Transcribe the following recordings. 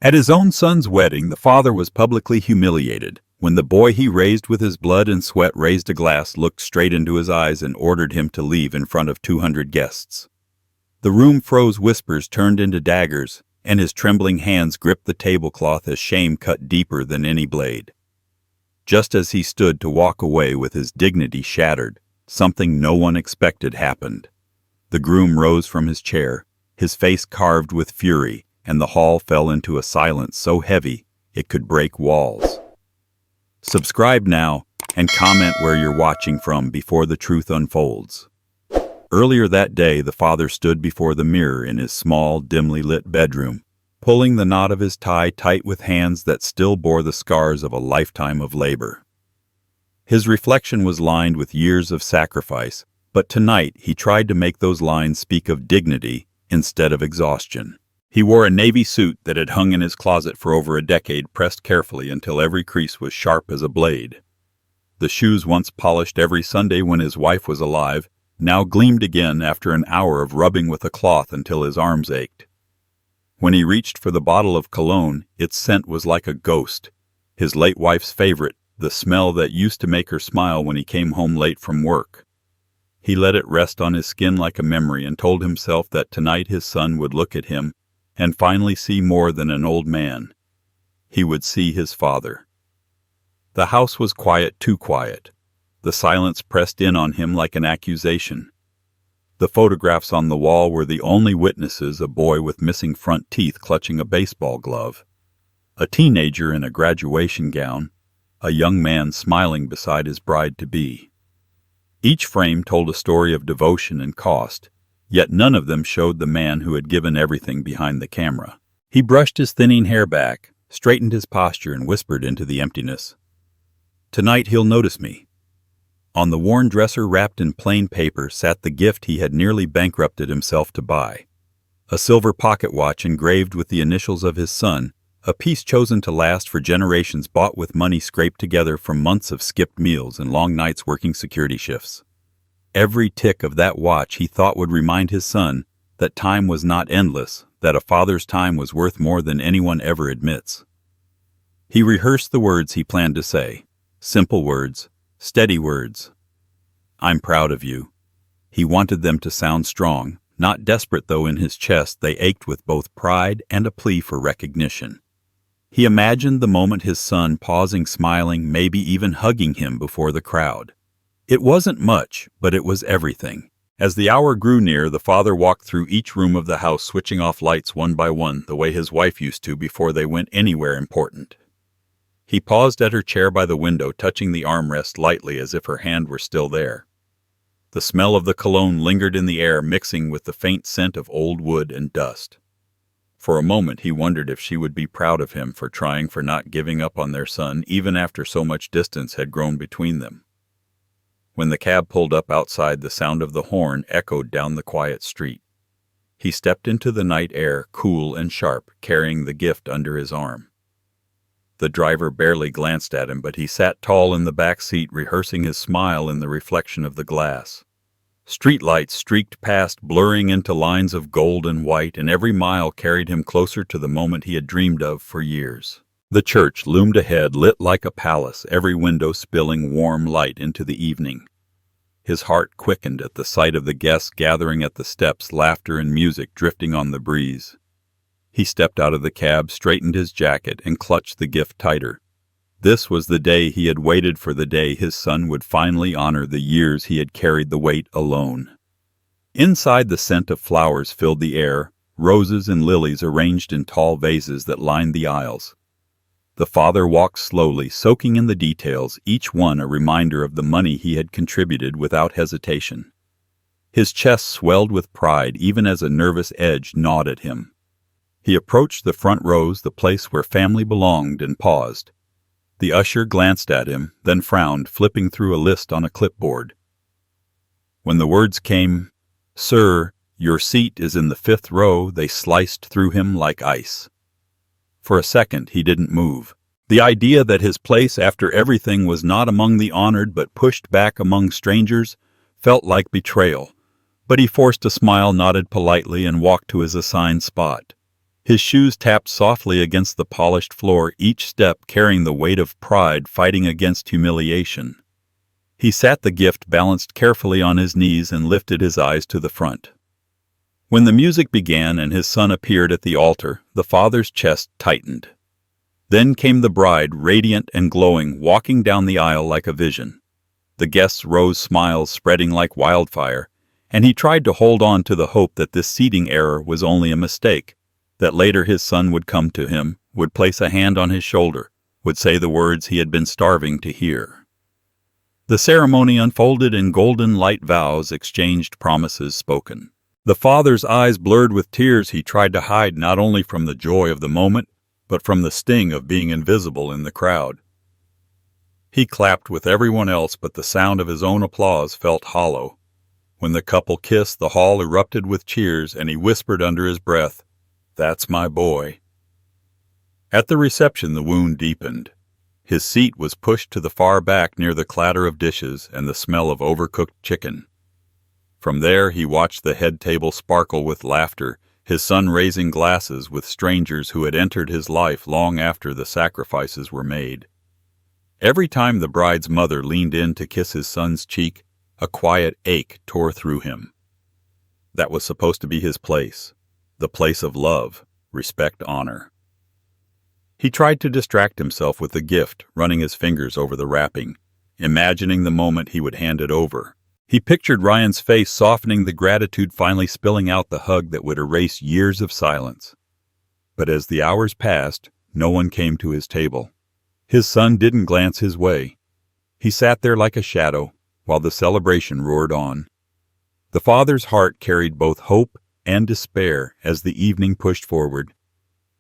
At his own son's wedding, the father was publicly humiliated when the boy he raised with his blood and sweat raised a glass, looked straight into his eyes, and ordered him to leave in front of 200 guests. The room froze, whispers turned into daggers, and his trembling hands gripped the tablecloth as shame cut deeper than any blade. Just as he stood to walk away with his dignity shattered, something no one expected happened. The groom rose from his chair, his face carved with fury, and the hall fell into a silence so heavy it could break walls. Subscribe now and comment where you're watching from before the truth unfolds. Earlier that day, the father stood before the mirror in his small, dimly lit bedroom, pulling the knot of his tie tight with hands that still bore the scars of a lifetime of labor. His reflection was lined with years of sacrifice, but tonight he tried to make those lines speak of dignity instead of exhaustion. He wore a navy suit that had hung in his closet for over a decade, pressed carefully until every crease was sharp as a blade. The shoes once polished every Sunday when his wife was alive now gleamed again after an hour of rubbing with a cloth until his arms ached. When he reached for the bottle of cologne, its scent was like a ghost, his late wife's favorite, the smell that used to make her smile when he came home late from work. He let it rest on his skin like a memory and told himself that tonight his son would look at him and finally see more than an old man. He would see his father. The house was quiet, too quiet. The silence pressed in on him like an accusation. The photographs on the wall were the only witnesses: a boy with missing front teeth clutching a baseball glove, a teenager in a graduation gown, a young man smiling beside his bride-to-be. Each frame told a story of devotion and cost, yet none of them showed the man who had given everything behind the camera. He brushed his thinning hair back, straightened his posture, and whispered into the emptiness, "Tonight he'll notice me." On the worn dresser, wrapped in plain paper, sat the gift he had nearly bankrupted himself to buy. A silver pocket watch engraved with the initials of his son, a piece chosen to last for generations, bought with money scraped together from months of skipped meals and long nights working security shifts. Every tick of that watch he thought would remind his son that time was not endless, that a father's time was worth more than anyone ever admits. He rehearsed the words he planned to say, simple words, steady words. "I'm proud of you." He wanted them to sound strong, not desperate, though in his chest they ached with both pride and a plea for recognition. He imagined the moment, his son pausing, smiling, maybe even hugging him before the crowd. It wasn't much, but it was everything. As the hour grew near, the father walked through each room of the house, switching off lights one by one, the way his wife used to before they went anywhere important. He paused at her chair by the window, touching the armrest lightly as if her hand were still there. The smell of the cologne lingered in the air, mixing with the faint scent of old wood and dust. For a moment he wondered if she would be proud of him for trying, for not giving up on their son even after so much distance had grown between them. When the cab pulled up outside, the sound of the horn echoed down the quiet street. He stepped into the night air, cool and sharp, carrying the gift under his arm. The driver barely glanced at him, but he sat tall in the back seat, rehearsing his smile in the reflection of the glass. Streetlights streaked past, blurring into lines of gold and white, and every mile carried him closer to the moment he had dreamed of for years. The church loomed ahead, lit like a palace, every window spilling warm light into the evening. His heart quickened at the sight of the guests gathering at the steps, laughter and music drifting on the breeze. He stepped out of the cab, straightened his jacket, and clutched the gift tighter. This was the day he had waited for, the day his son would finally honor the years he had carried the weight alone. Inside, the scent of flowers filled the air, roses and lilies arranged in tall vases that lined the aisles. The father walked slowly, soaking in the details, each one a reminder of the money he had contributed without hesitation. His chest swelled with pride even as a nervous edge gnawed at him. He approached the front rows, the place where family belonged, and paused. The usher glanced at him, then frowned, flipping through a list on a clipboard. When the words came, "Sir, your seat is in the 5th row," they sliced through him like ice. For a second he didn't move. The idea that his place after everything was not among the honored but pushed back among strangers felt like betrayal. But he forced a smile, nodded politely, and walked to his assigned spot. His shoes tapped softly against the polished floor, each step carrying the weight of pride fighting against humiliation. He sat the gift balanced carefully on his knees and lifted his eyes to the front. When the music began and his son appeared at the altar, the father's chest tightened. Then came the bride, radiant and glowing, walking down the aisle like a vision. The guests rose, smiles spreading like wildfire, and he tried to hold on to the hope that this seating error was only a mistake, that later his son would come to him, would place a hand on his shoulder, would say the words he had been starving to hear. The ceremony unfolded in golden light, vows exchanged, promises spoken. The father's eyes blurred with tears he tried to hide not only from the joy of the moment, but from the sting of being invisible in the crowd. He clapped with everyone else, but the sound of his own applause felt hollow. When the couple kissed, the hall erupted with cheers, and he whispered under his breath, "That's my boy." At the reception, the wound deepened. His seat was pushed to the far back near the clatter of dishes and the smell of overcooked chicken. From there he watched the head table sparkle with laughter, his son raising glasses with strangers who had entered his life long after the sacrifices were made. Every time the bride's mother leaned in to kiss his son's cheek, a quiet ache tore through him. That was supposed to be his place, the place of love, respect, honor. He tried to distract himself with the gift, running his fingers over the wrapping, imagining the moment he would hand it over. He pictured Ryan's face softening, the gratitude finally spilling out the hug that would erase years of silence. But as the hours passed, no one came to his table. His son didn't glance his way. He sat there like a shadow, while the celebration roared on. The father's heart carried both hope and despair as the evening pushed forward.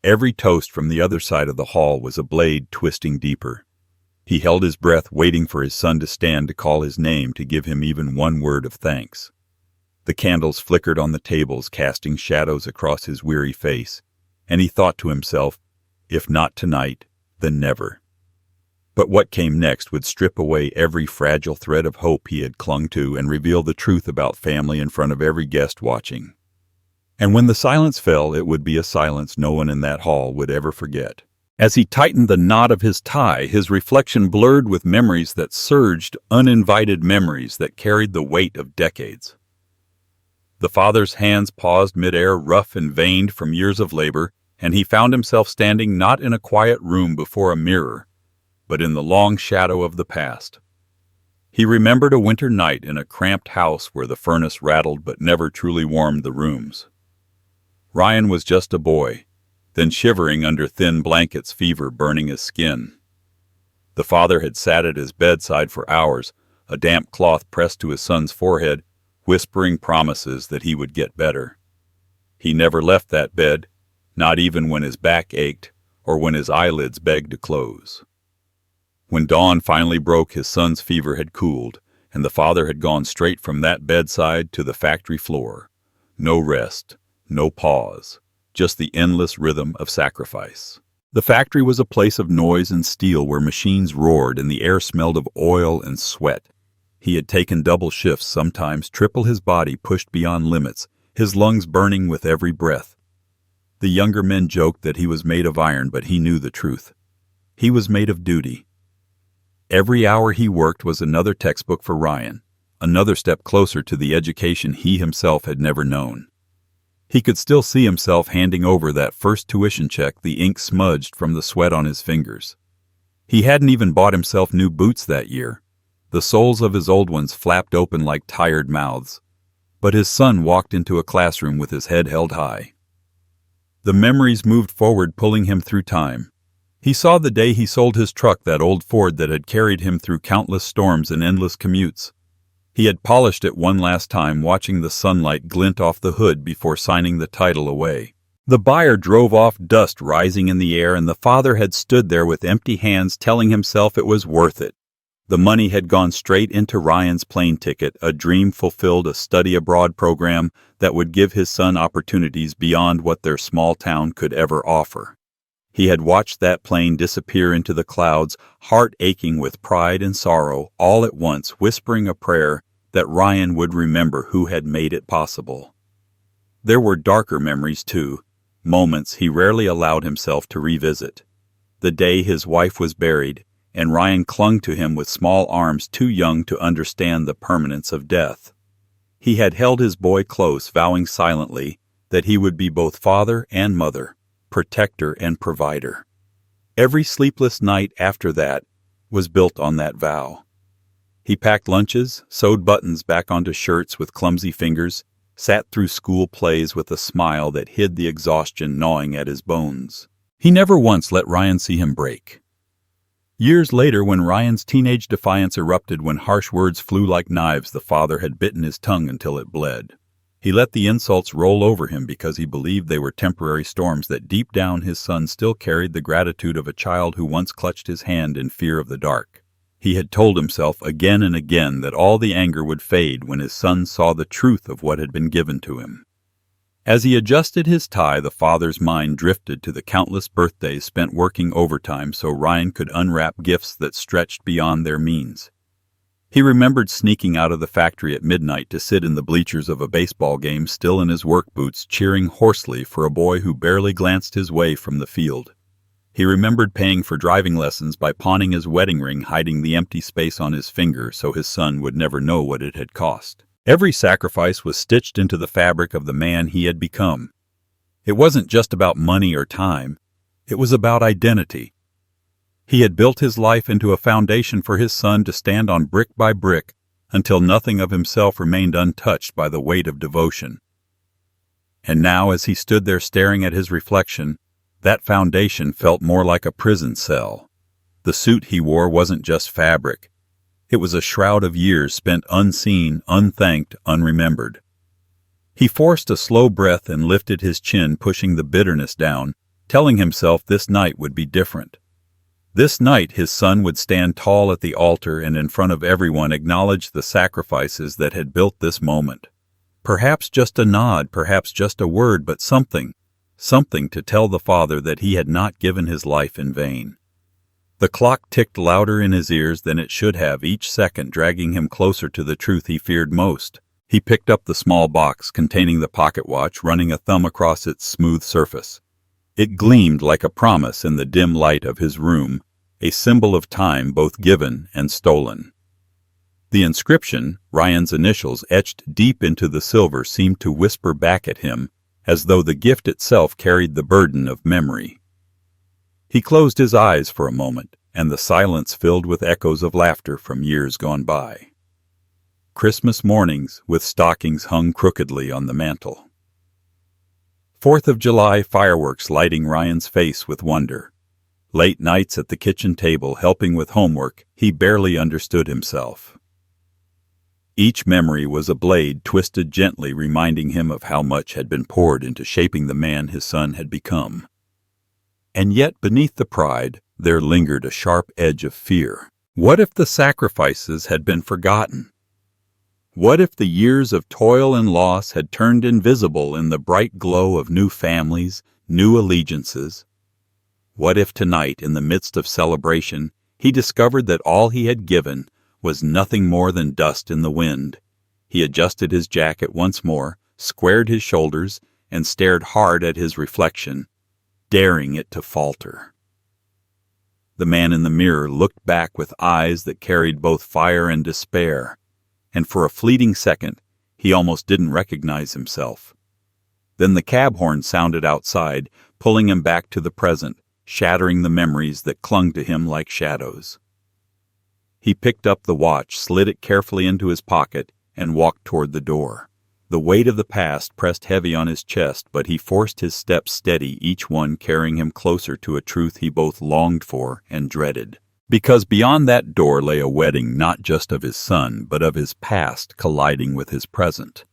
Every toast from the other side of the hall was a blade twisting deeper. He held his breath, waiting for his son to stand to call his name, to give him even one word of thanks. The candles flickered on the tables, casting shadows across his weary face, and he thought to himself, if not tonight, then never. But what came next would strip away every fragile thread of hope he had clung to and reveal the truth about family in front of every guest watching. And when the silence fell, it would be a silence no one in that hall would ever forget. As he tightened the knot of his tie, his reflection blurred with memories that surged, uninvited memories that carried the weight of decades. The father's hands paused midair, rough and veined from years of labor, and he found himself standing not in a quiet room before a mirror, but in the long shadow of the past. He remembered a winter night in a cramped house where the furnace rattled but never truly warmed the rooms. Ryan was just a boy, then shivering under thin blankets, fever burning his skin. The father had sat at his bedside for hours, a damp cloth pressed to his son's forehead, whispering promises that he would get better. He never left that bed, not even when his back ached or when his eyelids begged to close. When dawn finally broke, his son's fever had cooled, and the father had gone straight from that bedside to the factory floor. No rest. No pause, just the endless rhythm of sacrifice. The factory was a place of noise and steel where machines roared and the air smelled of oil and sweat. He had taken double shifts, sometimes triple his body pushed beyond limits, his lungs burning with every breath. The younger men joked that he was made of iron, but he knew the truth. He was made of duty. Every hour he worked was another textbook for Ryan, another step closer to the education he himself had never known. He could still see himself handing over that first tuition check, the ink smudged from the sweat on his fingers. He hadn't even bought himself new boots that year. The soles of his old ones flapped open like tired mouths. But his son walked into a classroom with his head held high. The memories moved forward, pulling him through time. He saw the day he sold his truck, that old Ford that had carried him through countless storms and endless commutes. He had polished it one last time, watching the sunlight glint off the hood before signing the title away. The buyer drove off, dust rising in the air, and the father had stood there with empty hands, telling himself it was worth it. The money had gone straight into Ryan's plane ticket, a dream fulfilled, a study abroad program that would give his son opportunities beyond what their small town could ever offer. He had watched that plane disappear into the clouds, heart aching with pride and sorrow, all at once, whispering a prayer that Ryan would remember who had made it possible. There were darker memories, too, moments he rarely allowed himself to revisit. The day his wife was buried, and Ryan clung to him with small arms too young to understand the permanence of death. He had held his boy close, vowing silently that he would be both father and mother, protector and provider. Every sleepless night after that was built on that vow. He packed lunches, sewed buttons back onto shirts with clumsy fingers, sat through school plays with a smile that hid the exhaustion gnawing at his bones. He never once let Ryan see him break. Years later, when Ryan's teenage defiance erupted when harsh words flew like knives, the father had bitten his tongue until it bled. He let the insults roll over him because he believed they were temporary storms, that deep down his son still carried the gratitude of a child who once clutched his hand in fear of the dark. He had told himself again and again that all the anger would fade when his son saw the truth of what had been given to him. As he adjusted his tie, the father's mind drifted to the countless birthdays spent working overtime so Ryan could unwrap gifts that stretched beyond their means. He remembered sneaking out of the factory at midnight to sit in the bleachers of a baseball game, still in his work boots, cheering hoarsely for a boy who barely glanced his way from the field. He remembered paying for driving lessons by pawning his wedding ring, hiding the empty space on his finger so his son would never know what it had cost. Every sacrifice was stitched into the fabric of the man he had become. It wasn't just about money or time. It was about identity. He had built his life into a foundation for his son to stand on brick by brick until nothing of himself remained untouched by the weight of devotion. And now, as he stood there staring at his reflection, that foundation felt more like a prison cell. The suit he wore wasn't just fabric. It was a shroud of years spent unseen, unthanked, unremembered. He forced a slow breath and lifted his chin, pushing the bitterness down, telling himself this night would be different. This night his son would stand tall at the altar and in front of everyone acknowledge the sacrifices that had built this moment. Perhaps just a nod, perhaps just a word, but something to tell the father that he had not given his life in vain. The clock ticked louder in his ears than it should have, each second dragging him closer to the truth he feared most. He picked up the small box containing the pocket watch, running a thumb across its smooth surface. It gleamed like a promise in the dim light of his room, a symbol of time both given and stolen. The inscription, Ryan's initials etched deep into the silver, seemed to whisper back at him, as though the gift itself carried the burden of memory. He closed his eyes for a moment, and the silence filled with echoes of laughter from years gone by. Christmas mornings with stockings hung crookedly on the mantel. 4th of July fireworks lighting Ryan's face with wonder. Late nights at the kitchen table helping with homework, he barely understood himself. Each memory was a blade twisted gently, reminding him of how much had been poured into shaping the man his son had become. And yet beneath the pride there lingered a sharp edge of fear. What if the sacrifices had been forgotten? What if the years of toil and loss had turned invisible in the bright glow of new families, new allegiances? What if tonight, in the midst of celebration, he discovered that all he had given was nothing more than dust in the wind? He adjusted his jacket once more, squared his shoulders, and stared hard at his reflection, daring it to falter. The man in the mirror looked back with eyes that carried both fire and despair, and for a fleeting second he almost didn't recognize himself. Then the cab horn sounded outside, pulling him back to the present, shattering the memories that clung to him like shadows. He picked up the watch, slid it carefully into his pocket, and walked toward the door. The weight of the past pressed heavy on his chest, but he forced his steps steady, each one carrying him closer to a truth he both longed for and dreaded. Because beyond that door lay a wedding not just of his son, but of his past colliding with his present.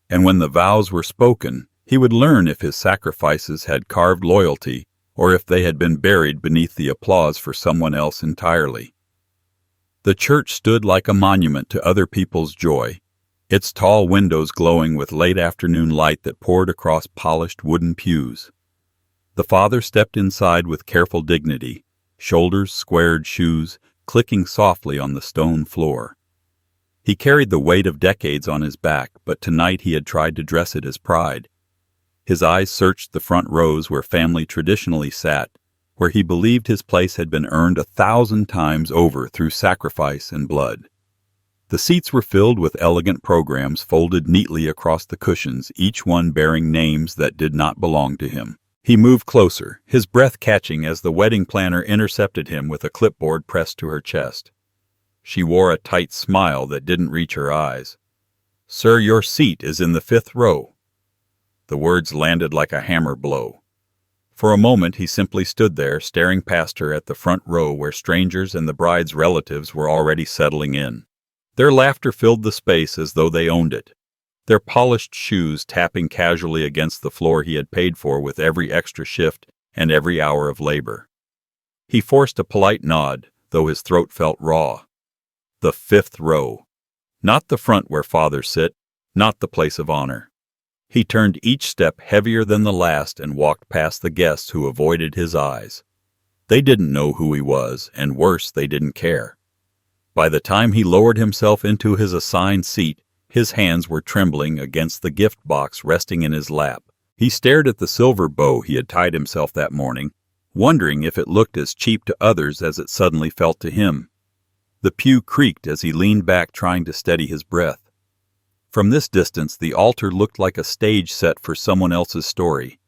And when the vows were spoken, he would learn if his sacrifices had carved loyalty, or if they had been buried beneath the applause for someone else entirely. The church stood like a monument to other people's joy, its tall windows glowing with late afternoon light that poured across polished wooden pews. The father stepped inside with careful dignity, shoulders squared, shoes clicking softly on the stone floor. He carried the weight of decades on his back, but tonight he had tried to dress it as pride. His eyes searched the front rows where family traditionally sat, where he believed his place had been earned 1,000 times over through sacrifice and blood. The seats were filled with elegant programs folded neatly across the cushions, each one bearing names that did not belong to him. He moved closer, his breath catching as the wedding planner intercepted him with a clipboard pressed to her chest. She wore a tight smile that didn't reach her eyes. "Sir, your seat is in the 5th row." The words landed like a hammer blow. For a moment he simply stood there, staring past her at the front row where strangers and the bride's relatives were already settling in. Their laughter filled the space as though they owned it, their polished shoes tapping casually against the floor he had paid for with every extra shift and every hour of labor. He forced a polite nod, though his throat felt raw. The 5th row. Not the front where fathers sit, not the place of honor. He turned each step heavier than the last and walked past the guests who avoided his eyes. They didn't know who he was, and worse, they didn't care. By the time he lowered himself into his assigned seat, his hands were trembling against the gift box resting in his lap. He stared at the silver bow he had tied himself that morning, wondering if it looked as cheap to others as it suddenly felt to him. The pew creaked as he leaned back trying to steady his breath. From this distance, the altar looked like a stage set for someone else's story.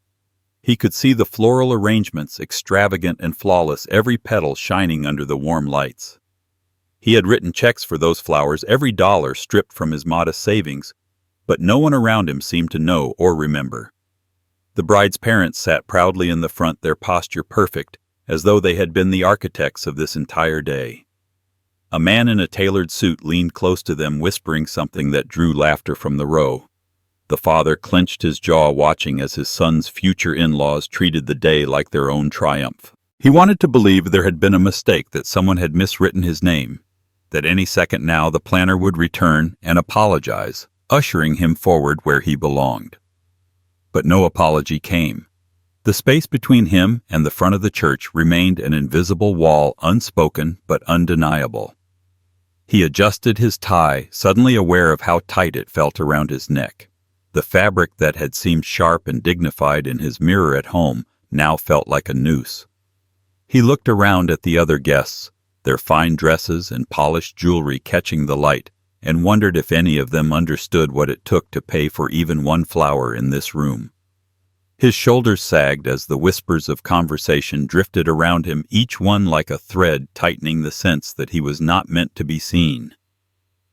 He could see the floral arrangements, extravagant and flawless, every petal shining under the warm lights. He had written checks for those flowers, every dollar stripped from his modest savings, but no one around him seemed to know or remember. The bride's parents sat proudly in the front, their posture perfect, as though they had been the architects of this entire day. A man in a tailored suit leaned close to them, whispering something that drew laughter from the row. The father clenched his jaw, watching as his son's future in-laws treated the day like their own triumph. He wanted to believe there had been a mistake, that someone had miswritten his name, that any second now the planner would return and apologize, ushering him forward where he belonged. But no apology came. The space between him and the front of the church remained an invisible wall, unspoken but undeniable. He adjusted his tie, suddenly aware of how tight it felt around his neck. The fabric that had seemed sharp and dignified in his mirror at home now felt like a noose. He looked around at the other guests, their fine dresses and polished jewelry catching the light, and wondered if any of them understood what it took to pay for even one flower in this room. His shoulders sagged as the whispers of conversation drifted around him, each one like a thread tightening the sense that he was not meant to be seen.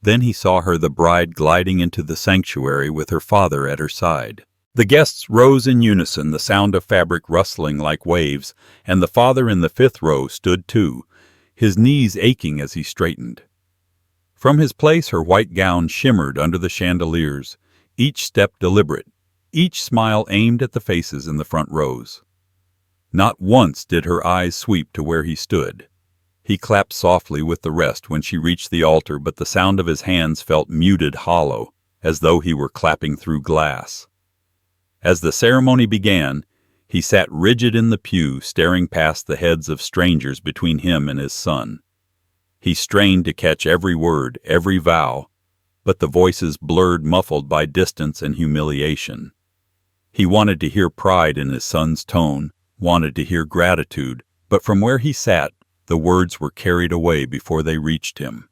Then he saw her, the bride, gliding into the sanctuary with her father at her side. The guests rose in unison, the sound of fabric rustling like waves, and the father in the 5th row stood too, his knees aching as he straightened. From his place her white gown shimmered under the chandeliers, each step deliberate, each smile aimed at the faces in the front rows. Not once did her eyes sweep to where he stood. He clapped softly with the rest when she reached the altar, but the sound of his hands felt muted, hollow, as though he were clapping through glass. As the ceremony began, he sat rigid in the pew, staring past the heads of strangers between him and his son. He strained to catch every word, every vow, but the voices blurred, muffled by distance and humiliation. He wanted to hear pride in his son's tone, wanted to hear gratitude, but from where he sat, the words were carried away before they reached him.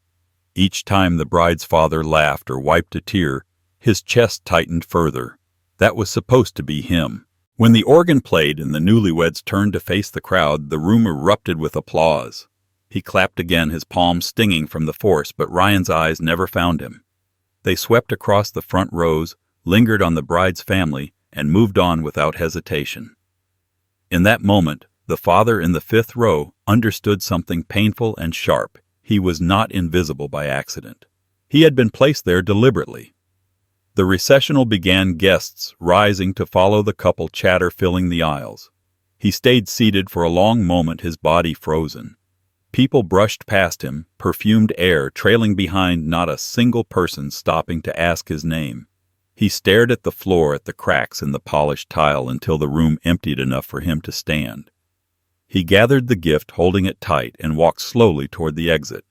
Each time the bride's father laughed or wiped a tear, his chest tightened further. That was supposed to be him. When the organ played and the newlyweds turned to face the crowd, the room erupted with applause. He clapped again, his palms stinging from the force, but Ryan's eyes never found him. They swept across the front rows, lingered on the bride's family, and moved on without hesitation. In that moment, the father in the 5th row understood something painful and sharp. He was not invisible by accident. He had been placed there deliberately. The recessional began, guests rising to follow the couple, chatter filling the aisles. He stayed seated for a long moment, his body frozen. People brushed past him, perfumed air trailing behind, not a single person stopping to ask his name. He stared at the floor, at the cracks in the polished tile, until the room emptied enough for him to stand. He gathered the gift, holding it tight, and walked slowly toward the exit.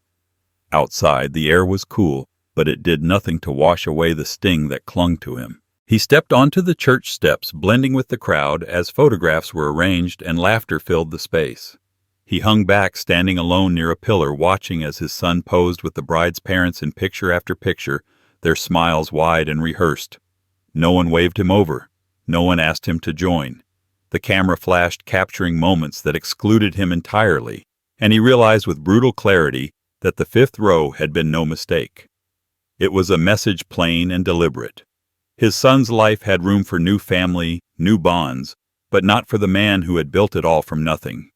Outside, the air was cool, but it did nothing to wash away the sting that clung to him. He stepped onto the church steps, blending with the crowd as photographs were arranged and laughter filled the space. He hung back, standing alone near a pillar, watching as his son posed with the bride's parents in picture after picture, their smiles wide and rehearsed. No one waved him over. No one asked him to join. The camera flashed, capturing moments that excluded him entirely, and he realized with brutal clarity that the fifth row had been no mistake. It was a message plain and deliberate. His son's life had room for new family, new bonds, but not for the man who had built it all from nothing.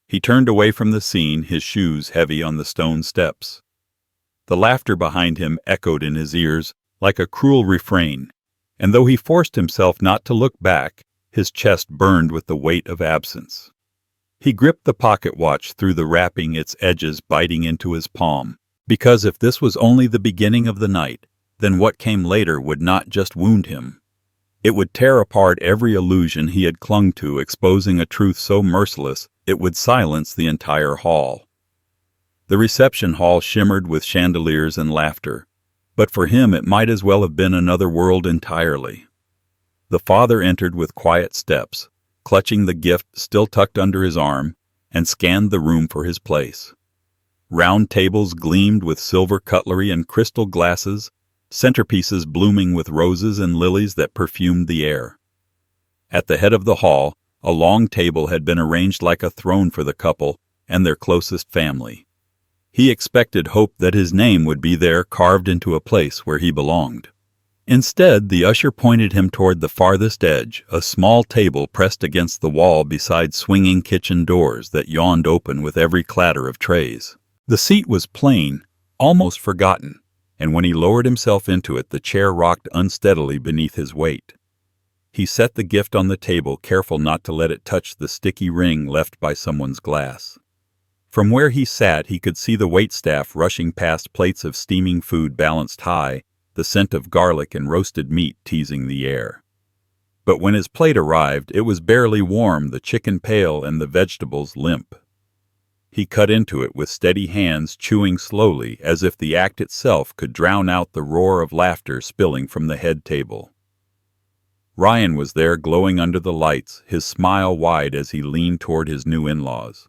He turned away from the scene, his shoes heavy on the stone steps. The laughter behind him echoed in his ears like a cruel refrain, and though he forced himself not to look back, his chest burned with the weight of absence. He gripped the pocket watch through the wrapping, its edges biting into his palm, because if this was only the beginning of the night, then what came later would not just wound him. It would tear apart every illusion he had clung to, exposing a truth so merciless it would silence the entire hall. The reception hall shimmered with chandeliers and laughter, but for him it might as well have been another world entirely. The father entered with quiet steps, clutching the gift still tucked under his arm, and scanned the room for his place. Round tables gleamed with silver cutlery and crystal glasses, centerpieces blooming with roses and lilies that perfumed the air. At the head of the hall, a long table had been arranged like a throne for the couple and their closest family. He expected, hoped that his name would be there, carved into a place where he belonged. Instead, the usher pointed him toward the farthest edge, a small table pressed against the wall beside swinging kitchen doors that yawned open with every clatter of trays. The seat was plain, almost forgotten, and when he lowered himself into it, the chair rocked unsteadily beneath his weight. He set the gift on the table, careful not to let it touch the sticky ring left by someone's glass. From where he sat, he could see the waitstaff rushing past plates of steaming food balanced high, the scent of garlic and roasted meat teasing the air. But when his plate arrived, it was barely warm, the chicken pale and the vegetables limp. He cut into it with steady hands, chewing slowly, as if the act itself could drown out the roar of laughter spilling from the head table. Ryan was there, glowing under the lights, his smile wide as he leaned toward his new in-laws.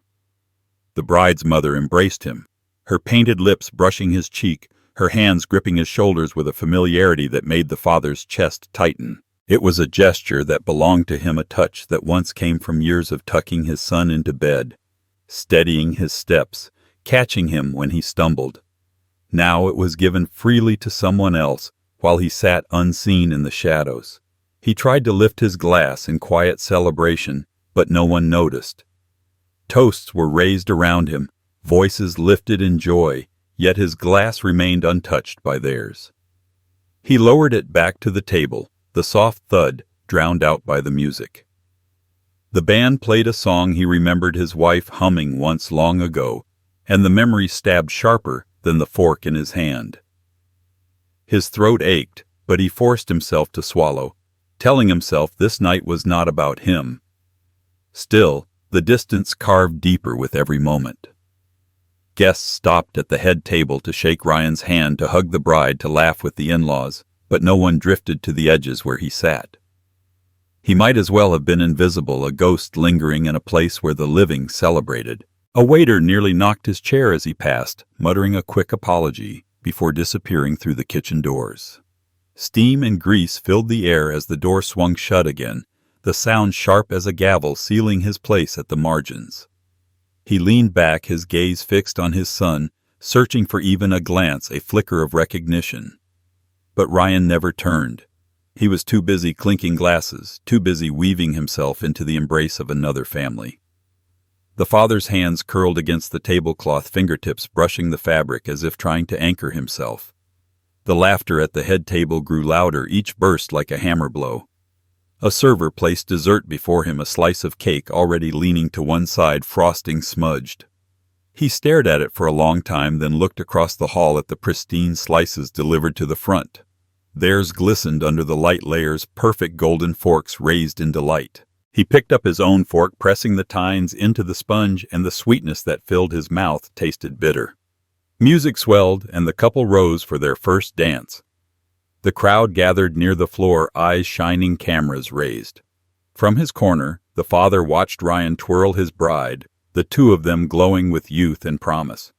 The bride's mother embraced him, her painted lips brushing his cheek, her hands gripping his shoulders with a familiarity that made the father's chest tighten. It was a gesture that belonged to him, a touch that once came from years of tucking his son into bed, steadying his steps, catching him when he stumbled. Now it was given freely to someone else, while he sat unseen in the shadows. He tried to lift his glass in quiet celebration, but no one noticed. Toasts were raised around him, voices lifted in joy, yet his glass remained untouched by theirs. He lowered it back to the table, the soft thud drowned out by the music. The band played a song he remembered his wife humming once long ago, and the memory stabbed sharper than the fork in his hand. His throat ached, but he forced himself to swallow, telling himself this night was not about him. Still, the distance carved deeper with every moment. Guests stopped at the head table to shake Ryan's hand, to hug the bride, to laugh with the in-laws, but no one drifted to the edges where he sat. He might as well have been invisible, a ghost lingering in a place where the living celebrated. A waiter nearly knocked his chair as he passed, muttering a quick apology, before disappearing through the kitchen doors. Steam and grease filled the air as the door swung shut again, the sound sharp as a gavel sealing his place at the margins. He leaned back, his gaze fixed on his son, searching for even a glance, a flicker of recognition. But Ryan never turned. He was too busy clinking glasses, too busy weaving himself into the embrace of another family. The father's hands curled against the tablecloth, fingertips brushing the fabric as if trying to anchor himself. The laughter at the head table grew louder, each burst like a hammer blow. A server placed dessert before him, a slice of cake already leaning to one side, frosting smudged. He stared at it for a long time, then looked across the hall at the pristine slices delivered to the front. Theirs glistened under the light layers, perfect golden forks raised in delight. He picked up his own fork, pressing the tines into the sponge, and the sweetness that filled his mouth tasted bitter. Music swelled, and the couple rose for their first dance. The crowd gathered near the floor, eyes shining, cameras raised. From his corner, the father watched Ryan twirl his bride, the two of them glowing with youth and promise.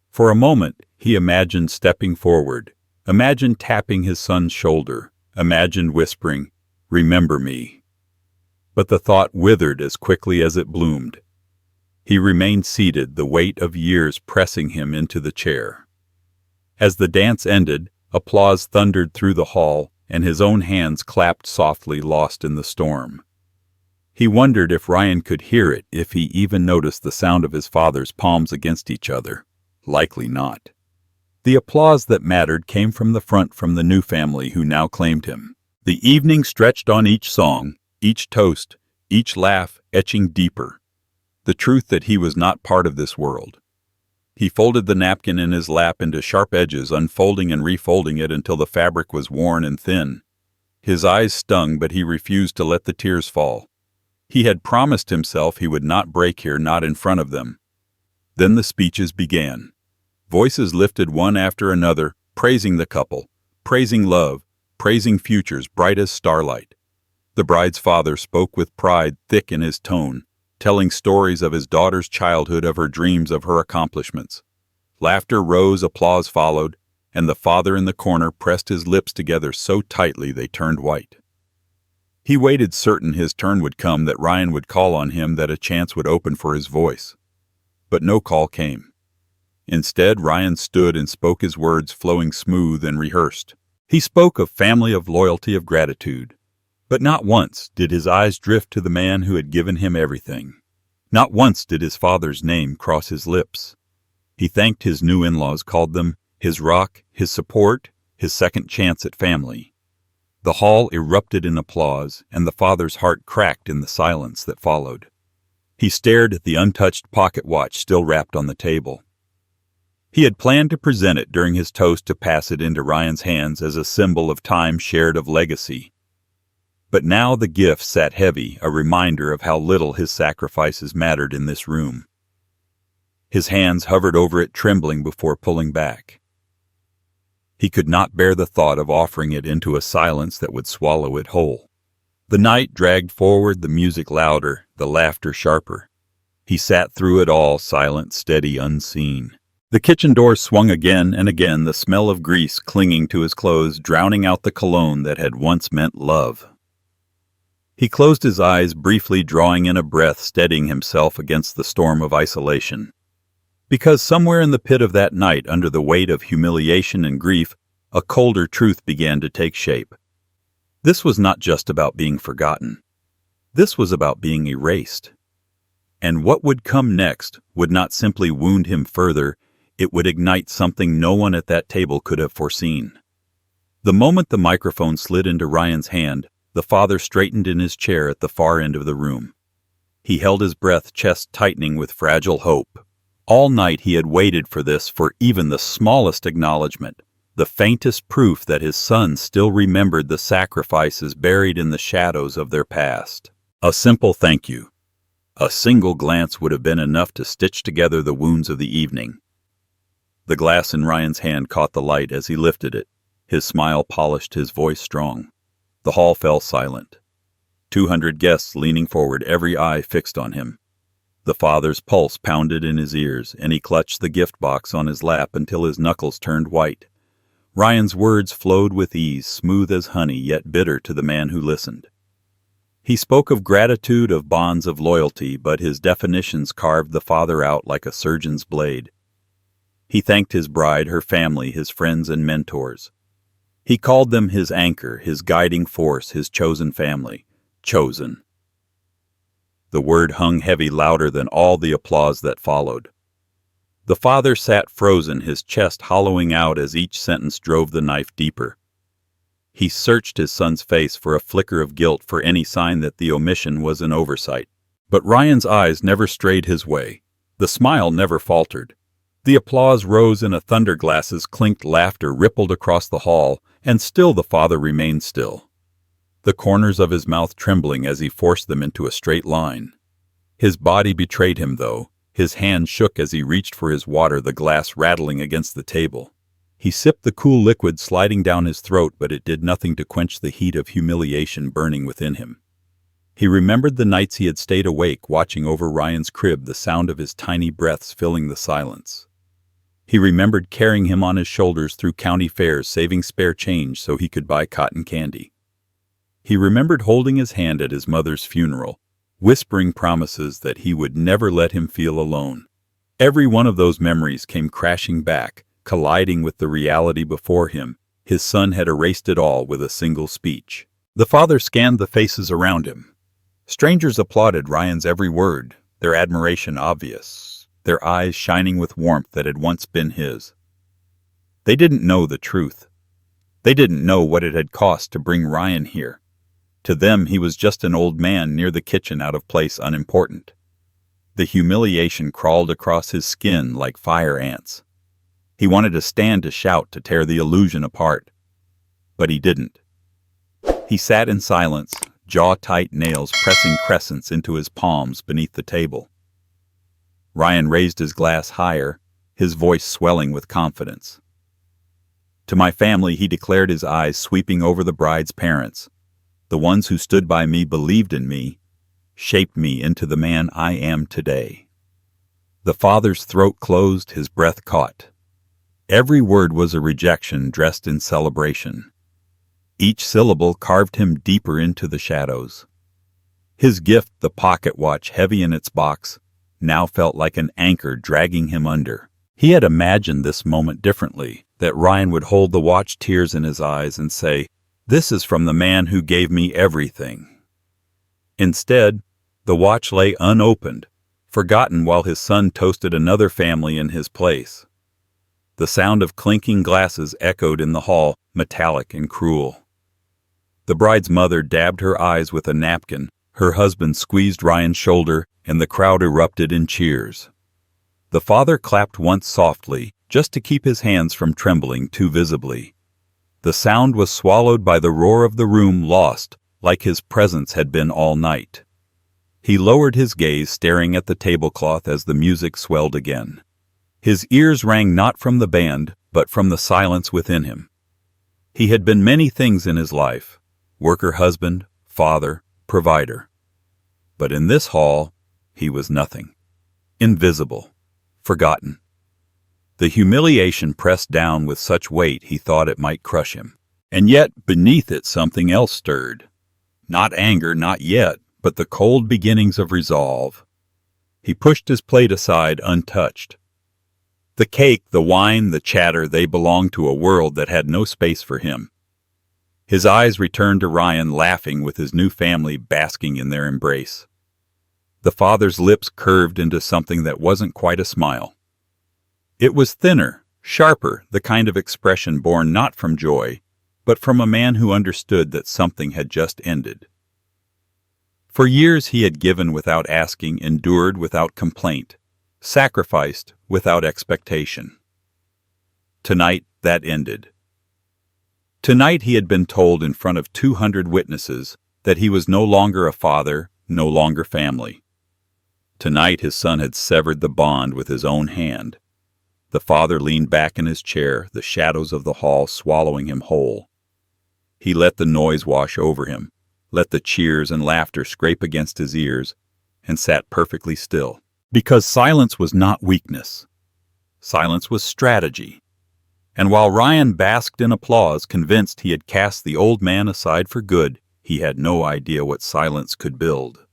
For a moment, he imagined stepping forward, imagined tapping his son's shoulder, imagined whispering, "Remember me." But the thought withered as quickly as it bloomed. He remained seated, the weight of years pressing him into the chair. As the dance ended, applause thundered through the hall, and his own hands clapped softly, lost in the storm. He wondered if Ryan could hear it, if he even noticed the sound of his father's palms against each other. Likely not. The applause that mattered came from the front, from the new family who now claimed him. The evening stretched on, each song, each toast, each laugh etching deeper the truth that he was not part of this world. He folded the napkin in his lap into sharp edges, unfolding and refolding it until the fabric was worn and thin. His eyes stung, but he refused to let the tears fall. He had promised himself he would not break here, not in front of them. Then the speeches began. Voices lifted one after another, praising the couple, praising love, praising futures bright as starlight. The bride's father spoke with pride thick in his tone, telling stories of his daughter's childhood, of her dreams, of her accomplishments. Laughter rose, applause followed, and the father in the corner pressed his lips together so tightly they turned white. He waited, certain his turn would come, that Ryan would call on him, that a chance would open for his voice. But no call came. Instead, Ryan stood and spoke, his words flowing smooth and rehearsed. He spoke of family, of loyalty, of gratitude. But not once did his eyes drift to the man who had given him everything. Not once did his father's name cross his lips. He thanked his new in-laws, called them his rock, his support, his second chance at family. The hall erupted in applause, and the father's heart cracked in the silence that followed. He stared at the untouched pocket watch still wrapped on the table. He had planned to present it during his toast, to pass it into Ryan's hands as a symbol of time shared, of legacy. But now the gift sat heavy, a reminder of how little his sacrifices mattered in this room. His hands hovered over it, trembling before pulling back. He could not bear the thought of offering it into a silence that would swallow it whole. The night dragged forward, the music louder, the laughter sharper. He sat through it all, silent, steady, unseen. The kitchen door swung again and again, the smell of grease clinging to his clothes, drowning out the cologne that had once meant love. He closed his eyes briefly, drawing in a breath, steadying himself against the storm of isolation. Because somewhere in the pit of that night, under the weight of humiliation and grief, a colder truth began to take shape. This was not just about being forgotten. This was about being erased. And what would come next would not simply wound him further, it would ignite something no one at that table could have foreseen. The moment the microphone slid into Ryan's hand, the father straightened in his chair at the far end of the room. He held his breath, chest tightening with fragile hope. All night he had waited for this, for even the smallest acknowledgement, the faintest proof that his son still remembered the sacrifices buried in the shadows of their past. A simple thank you. A single glance would have been enough to stitch together the wounds of the evening. The glass in Ryan's hand caught the light as he lifted it. His smile polished, his voice strong. The hall fell silent. 200 guests leaning forward, every eye fixed on him. The father's pulse pounded in his ears, and he clutched the gift box on his lap until his knuckles turned white. Ryan's words flowed with ease, smooth as honey, yet bitter to the man who listened. He spoke of gratitude, of bonds of loyalty, but his definitions carved the father out like a surgeon's blade. He thanked his bride, her family, his friends and mentors. He called them his anchor, his guiding force, his chosen family. Chosen. The word hung heavy, louder than all the applause that followed. The father sat frozen, his chest hollowing out as each sentence drove the knife deeper. He searched his son's face for a flicker of guilt, for any sign that the omission was an oversight. But Ryan's eyes never strayed his way. The smile never faltered. The applause rose in a thunder, glasses clinked, laughter rippled across the hall, and still the father remained still, the corners of his mouth trembling as he forced them into a straight line. His body betrayed him, though. His hand shook as he reached for his water, the glass rattling against the table. He sipped the cool liquid sliding down his throat, but it did nothing to quench the heat of humiliation burning within him. He remembered the nights he had stayed awake, watching over Ryan's crib, the sound of his tiny breaths filling the silence. He remembered carrying him on his shoulders through county fairs, saving spare change so he could buy cotton candy. He remembered holding his hand at his mother's funeral, whispering promises that he would never let him feel alone. Every one of those memories came crashing back, colliding with the reality before him. His son had erased it all with a single speech. The father scanned the faces around him. Strangers applauded Ryan's every word, their admiration obvious, their eyes shining with warmth that had once been his. They didn't know the truth. They didn't know what it had cost to bring Ryan here. To them, he was just an old man near the kitchen, out of place, unimportant. The humiliation crawled across his skin like fire ants. He wanted to stand, to shout, to tear the illusion apart. But he didn't. He sat in silence, jaw-tight, nails pressing crescents into his palms beneath the table. Ryan raised his glass higher, his voice swelling with confidence. "To my family," he declared, his eyes sweeping over the bride's parents. "The ones who stood by me, believed in me, shaped me into the man I am today." The father's throat closed, his breath caught. Every word was a rejection dressed in celebration. Each syllable carved him deeper into the shadows. His gift, the pocket watch heavy in its box, now felt like an anchor dragging him under. He had imagined this moment differently, that Ryan would hold the watch, tears in his eyes, and say, "This is from the man who gave me everything." Instead, the watch lay unopened, forgotten, while his son toasted another family in his place. The sound of clinking glasses echoed in the hall, metallic and cruel. The bride's mother dabbed her eyes with a napkin, her husband squeezed Ryan's shoulder, and the crowd erupted in cheers. The father clapped once softly, just to keep his hands from trembling too visibly. The sound was swallowed by the roar of the room, lost, like his presence had been all night. He lowered his gaze, staring at the tablecloth as the music swelled again. His ears rang not from the band, but from the silence within him. He had been many things in his life: worker, husband, father, provider. But in this hall, he was nothing. Invisible. Forgotten. The humiliation pressed down with such weight he thought it might crush him. And yet, beneath it, something else stirred. Not anger, not yet, but the cold beginnings of resolve. He pushed his plate aside, untouched. The cake, the wine, the chatter, they belonged to a world that had no space for him. His eyes returned to Ryan, laughing with his new family basking in their embrace. The father's lips curved into something that wasn't quite a smile. It was thinner, sharper, the kind of expression born not from joy, but from a man who understood that something had just ended. For years he had given without asking, endured without complaint, sacrificed without expectation. Tonight that ended. Tonight he had been told in front of 200 witnesses that he was no longer a father, no longer family. Tonight his son had severed the bond with his own hand. The father leaned back in his chair, the shadows of the hall swallowing him whole. He let the noise wash over him, let the cheers and laughter scrape against his ears, and sat perfectly still. Because silence was not weakness. Silence was strategy. And while Ryan basked in applause, convinced he had cast the old man aside for good, he had no idea what silence could build.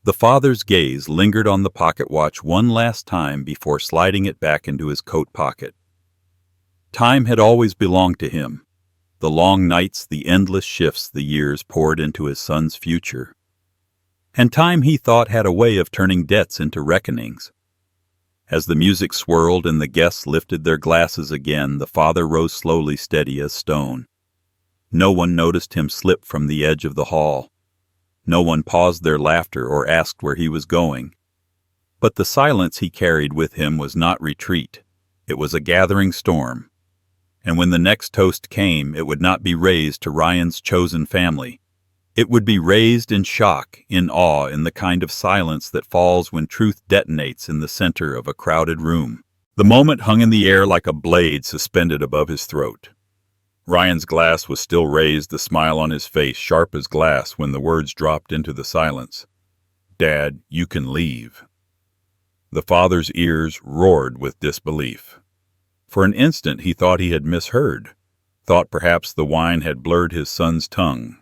The father's gaze lingered on the pocket watch one last time before sliding it back into his coat pocket. Time had always belonged to him. The long nights, the endless shifts, the years poured into his son's future. And time, he thought, had a way of turning debts into reckonings. As the music swirled and the guests lifted their glasses again, the father rose slowly, steady as stone. No one noticed him slip from the edge of the hall. No one paused their laughter or asked where he was going. But the silence he carried with him was not retreat. It was a gathering storm. And when the next toast came, it would not be raised to Ryan's chosen family. It would be raised in shock, in awe, in the kind of silence that falls when truth detonates in the center of a crowded room. The moment hung in the air like a blade suspended above his throat. Ryan's glass was still raised, the smile on his face sharp as glass when the words dropped into the silence. "Dad, you can leave." The father's ears roared with disbelief. For an instant he thought he had misheard, thought perhaps the wine had blurred his son's tongue.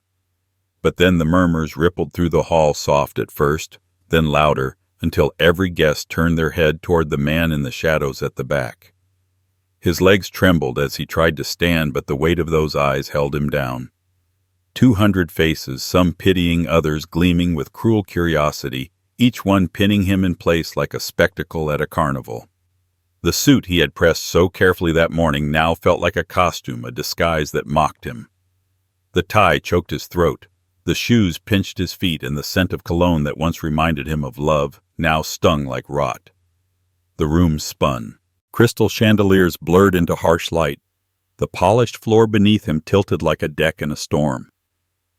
But then the murmurs rippled through the hall, soft at first, then louder, until every guest turned their head toward the man in the shadows at the back. His legs trembled as he tried to stand, but the weight of those eyes held him down. 200 faces, some pitying, others gleaming with cruel curiosity, each one pinning him in place like a spectacle at a carnival. The suit he had pressed so carefully that morning now felt like a costume, a disguise that mocked him. The tie choked his throat, the shoes pinched his feet, and the scent of cologne that once reminded him of love now stung like rot. The room spun. Crystal chandeliers blurred into harsh light. The polished floor beneath him tilted like a deck in a storm.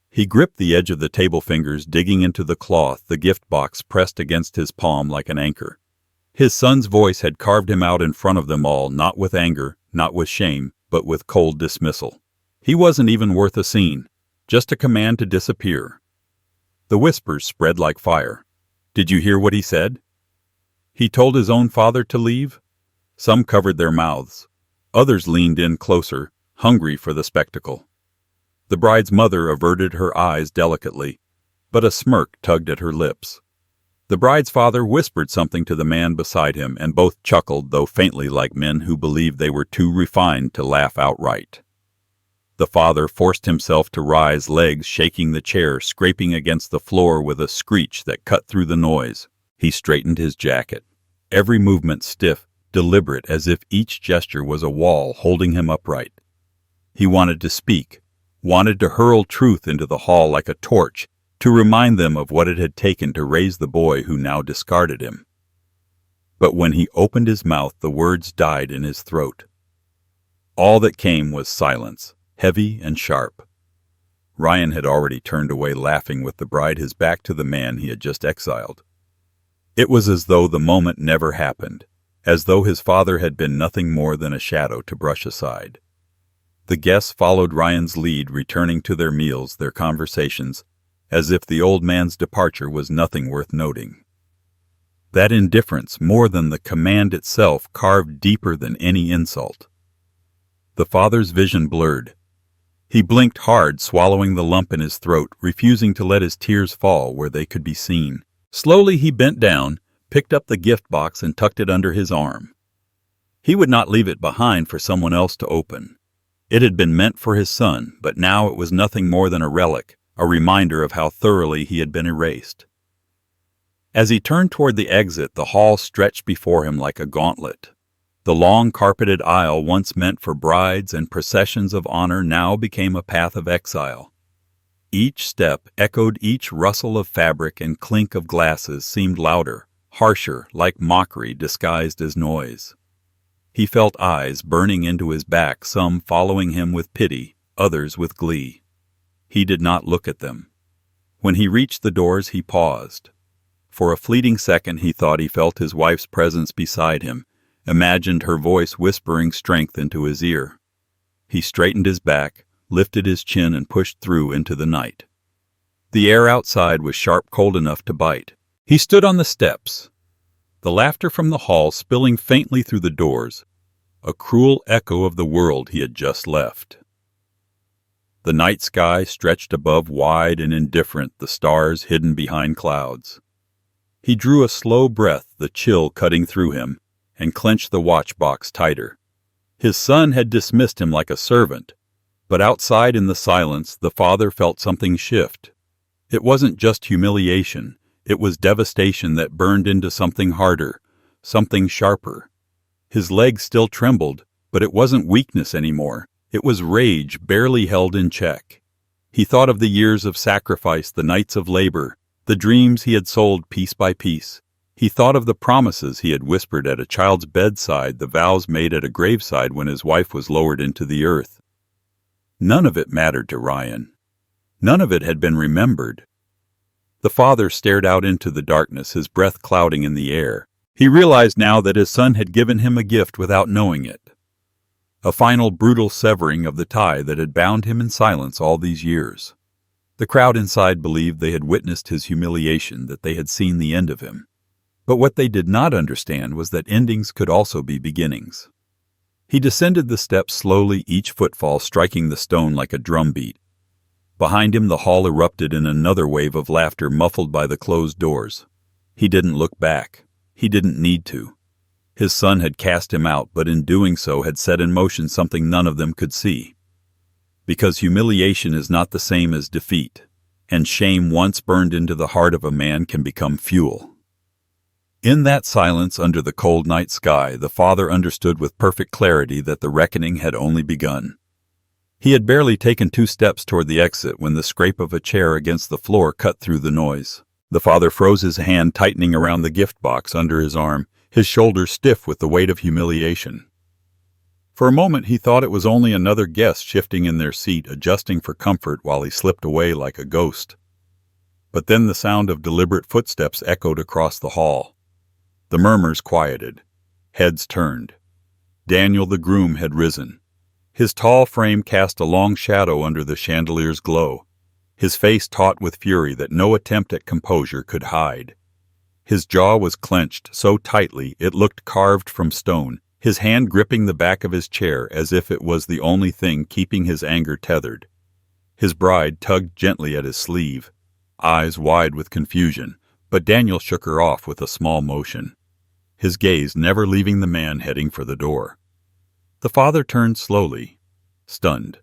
He gripped the edge of the table fingers, digging into the cloth, the gift box pressed against his palm like an anchor. His son's voice had carved him out in front of them all, not with anger, not with shame, but with cold dismissal. He wasn't even worth a scene, just a command to disappear. The whispers spread like fire. Did you hear what he said? He told his own father to leave? Some covered their mouths. Others leaned in closer, hungry for the spectacle. The bride's mother averted her eyes delicately, but a smirk tugged at her lips. The bride's father whispered something to the man beside him, and both chuckled, though faintly, like men who believed they were too refined to laugh outright. The father forced himself to rise, legs shaking the chair, scraping against the floor with a screech that cut through the noise. He straightened his jacket, every movement stiff, deliberate, as if each gesture was a wall holding him upright. He wanted to speak, wanted to hurl truth into the hall like a torch, to remind them of what it had taken to raise the boy who now discarded him. But when he opened his mouth, the words died in his throat. All that came was silence, heavy and sharp. Ryan had already turned away, laughing with the bride, his back to the man he had just exiled. It was as though the moment never happened, as though his father had been nothing more than a shadow to brush aside. The guests followed Ryan's lead, returning to their meals, their conversations, as if the old man's departure was nothing worth noting. That indifference, more than the command itself, carved deeper than any insult. The father's vision blurred. He blinked hard, swallowing the lump in his throat, refusing to let his tears fall where they could be seen. Slowly he bent down, picked up the gift box, and tucked it under his arm. He would not leave it behind for someone else to open. It had been meant for his son, but now it was nothing more than a relic, a reminder of how thoroughly he had been erased. As he turned toward the exit, the hall stretched before him like a gauntlet. The long carpeted aisle, once meant for brides and processions of honor, now became a path of exile. Each step echoed, each rustle of fabric and clink of glasses seemed louder, harsher, like mockery disguised as noise. He felt eyes burning into his back, some following him with pity, others with glee. He did not look at them. When he reached the doors, he paused. For a fleeting second he thought he felt his wife's presence beside him, imagined her voice whispering strength into his ear. He straightened his back, lifted his chin, and pushed through into the night. The air outside was sharp, cold enough to bite. He stood on the steps, the laughter from the hall spilling faintly through the doors, a cruel echo of the world he had just left. The night sky stretched above, wide and indifferent, the stars hidden behind clouds. He drew a slow breath, the chill cutting through him, and clenched the watch box tighter. His son had dismissed him like a servant, but outside in the silence the father felt something shift. It wasn't just humiliation, it was devastation that burned into something harder, something sharper. His legs still trembled, but it wasn't weakness anymore. It was rage barely held in check. He thought of the years of sacrifice, the nights of labor, the dreams he had sold piece by piece. He thought of the promises he had whispered at a child's bedside, the vows made at a graveside when his wife was lowered into the earth. None of it mattered to Ryan. None of it had been remembered. The father stared out into the darkness, his breath clouding in the air. He realized now that his son had given him a gift without knowing it. A final brutal severing of the tie that had bound him in silence all these years. The crowd inside believed they had witnessed his humiliation, that they had seen the end of him. But what they did not understand was that endings could also be beginnings. He descended the steps slowly, each footfall striking the stone like a drum beat. Behind him the hall erupted in another wave of laughter muffled by the closed doors. He didn't look back. He didn't need to. His son had cast him out, but in doing so had set in motion something none of them could see. Because humiliation is not the same as defeat, and shame once burned into the heart of a man can become fuel. In that silence under the cold night sky, the father understood with perfect clarity that the reckoning had only begun. He had barely taken 2 steps toward the exit when the scrape of a chair against the floor cut through the noise. The father froze, his hand tightening around the gift box under his arm, his shoulders stiff with the weight of humiliation. For a moment he thought it was only another guest shifting in their seat, adjusting for comfort while he slipped away like a ghost. But then the sound of deliberate footsteps echoed across the hall. The murmurs quieted. Heads turned. Daniel the groom had risen. His tall frame cast a long shadow under the chandelier's glow, his face taut with fury that no attempt at composure could hide. His jaw was clenched so tightly it looked carved from stone, his hand gripping the back of his chair as if it was the only thing keeping his anger tethered. His bride tugged gently at his sleeve, eyes wide with confusion, but Daniel shook her off with a small motion, his gaze never leaving the man heading for the door. The father turned slowly, stunned,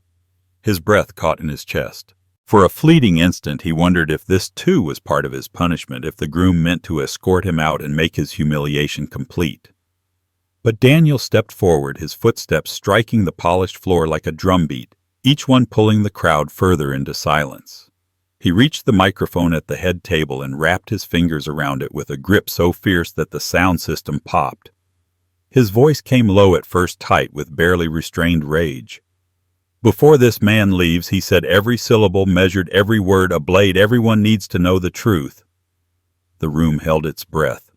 his breath caught in his chest. For a fleeting instant he wondered if this too was part of his punishment, if the groom meant to escort him out and make his humiliation complete. But Daniel stepped forward, his footsteps striking the polished floor like a drumbeat, each one pulling the crowd further into silence. He reached the microphone at the head table and wrapped his fingers around it with a grip so fierce that the sound system popped. His voice came low, at first tight with barely restrained rage. "Before this man leaves," he said, every syllable measured, every word a blade, "everyone needs to know the truth." The room held its breath.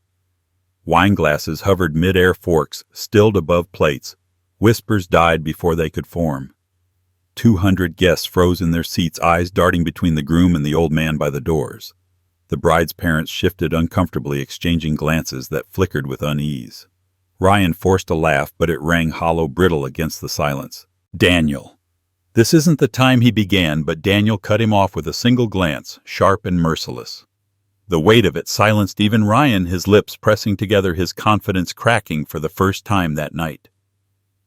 Wine glasses hovered mid-air, forks stilled above plates. Whispers died before they could form. 200 guests froze in their seats, eyes darting between the groom and the old man by the doors. The bride's parents shifted uncomfortably, exchanging glances that flickered with unease. Ryan forced a laugh, but it rang hollow, brittle against the silence. "Daniel." This isn't the time he began, but Daniel cut him off with a single glance, sharp and merciless. The weight of it silenced even Ryan, his lips pressing together, his confidence cracking for the first time that night.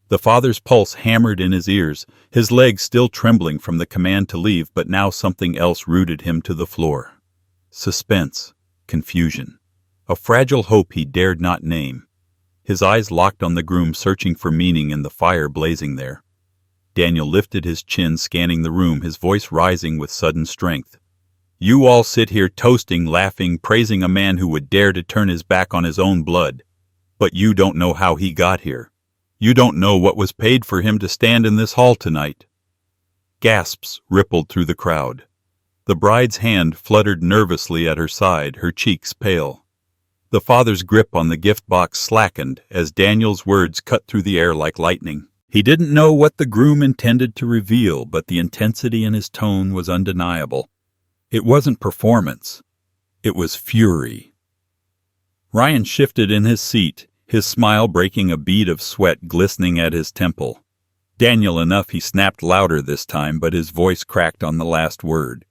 The father's pulse hammered in his ears, his legs still trembling from the command to leave, but now something else rooted him to the floor. Suspense, confusion, a fragile hope he dared not name. His eyes locked on the groom, searching for meaning in the fire blazing there. Daniel lifted his chin, scanning the room, his voice rising with sudden strength. "You all sit here toasting, laughing, praising a man who would dare to turn his back on his own blood. But you don't know how he got here. You don't know what was paid for him to stand in this hall tonight." Gasps rippled through the crowd. The bride's hand fluttered nervously at her side, her cheeks pale. The father's grip on the gift box slackened as Daniel's words cut through the air like lightning. He didn't know what the groom intended to reveal, but the intensity in his tone was undeniable. It wasn't performance. It was fury. Ryan shifted in his seat, his smile breaking, a bead of sweat glistening at his temple. "Daniel, enough," he snapped, louder this time, but his voice cracked on the last word.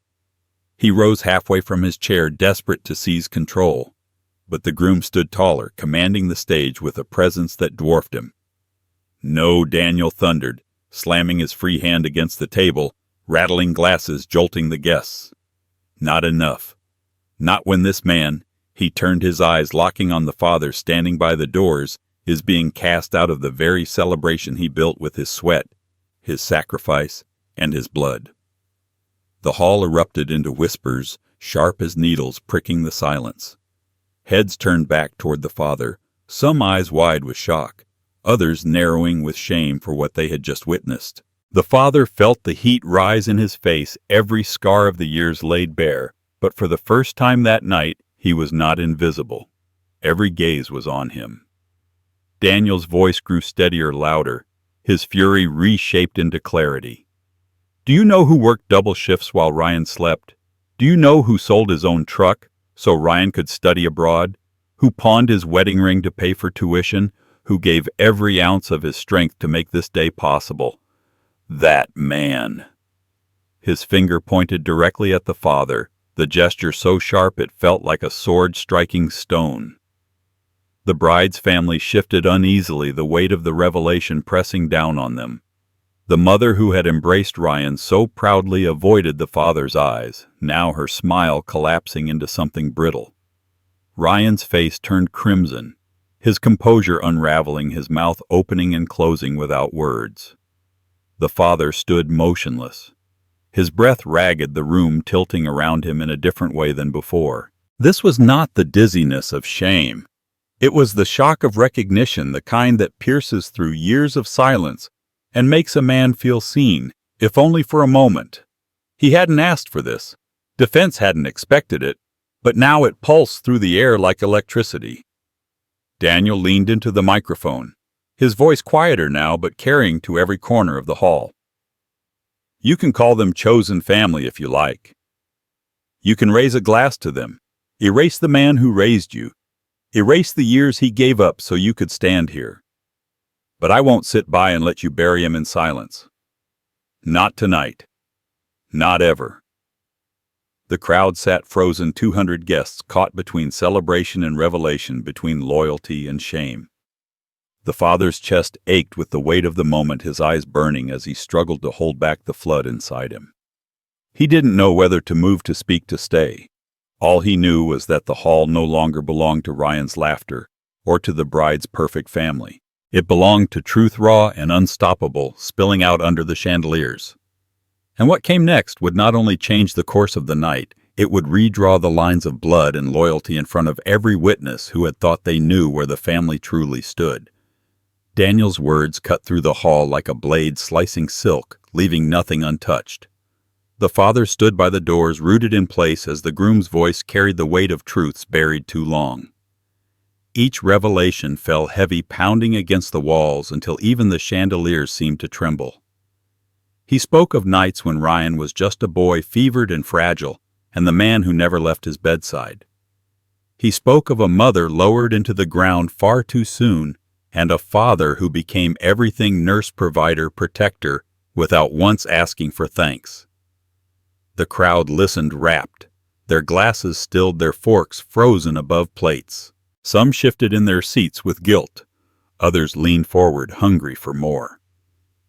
He rose halfway from his chair, desperate to seize control. But the groom stood taller, commanding the stage with a presence that dwarfed him. "No," Daniel thundered, slamming his free hand against the table, rattling glasses, jolting the guests. "Not enough. Not when this man," he turned his eyes locking on the father standing by the doors, "is being cast out of the very celebration he built with his sweat, his sacrifice, and his blood." The hall erupted into whispers, sharp as needles, pricking the silence. Heads turned back toward the father, some eyes wide with shock, others narrowing with shame for what they had just witnessed. The father felt the heat rise in his face, every scar of the years laid bare, but for the first time that night he was not invisible. Every gaze was on him. Daniel's voice grew steadier, louder, his fury reshaped into clarity. Do you know who worked double shifts while Ryan slept? Do you know who sold his own truck so Ryan could study abroad? Who pawned his wedding ring to pay for tuition? Who gave every ounce of his strength to make this day possible? That man. His finger pointed directly at the father, the gesture so sharp it felt like a sword striking stone. The bride's family shifted uneasily, the weight of the revelation pressing down on them. The mother who had embraced Ryan so proudly avoided the father's eyes, now her smile collapsing into something brittle. Ryan's face turned crimson, his composure unraveling, his mouth opening and closing without words. The father stood motionless, his breath ragged, the room tilting around him in a different way than before. This was not the dizziness of shame. It was the shock of recognition, the kind that pierces through years of silence and makes a man feel seen, if only for a moment. He hadn't asked for this. Defense hadn't expected it, but now it pulsed through the air like electricity. Daniel leaned into the microphone, his voice quieter now but carrying to every corner of the hall. You can call them chosen family if you like. You can raise a glass to them, erase the man who raised you, erase the years he gave up so you could stand here. But I won't sit by and let you bury him in silence. Not tonight. Not ever. The crowd sat frozen, 200 guests caught between celebration and revelation, between loyalty and shame. The father's chest ached with the weight of the moment, his eyes burning as he struggled to hold back the flood inside him. He didn't know whether to move, to speak, to stay. All he knew was that the hall no longer belonged to Ryan's laughter or to the bride's perfect family. It belonged to truth, raw and unstoppable, spilling out under the chandeliers. And what came next would not only change the course of the night, it would redraw the lines of blood and loyalty in front of every witness who had thought they knew where the family truly stood. Daniel's words cut through the hall like a blade slicing silk, leaving nothing untouched. The father stood by the doors, rooted in place as the groom's voice carried the weight of truths buried too long. Each revelation fell heavy, pounding against the walls until even the chandeliers seemed to tremble. He spoke of nights when Ryan was just a boy, fevered and fragile, and the man who never left his bedside. He spoke of a mother lowered into the ground far too soon, and a father who became everything: nurse, provider, protector, without once asking for thanks. The crowd listened rapt, their glasses stilled, their forks frozen above plates. Some shifted in their seats with guilt, others leaned forward, hungry for more.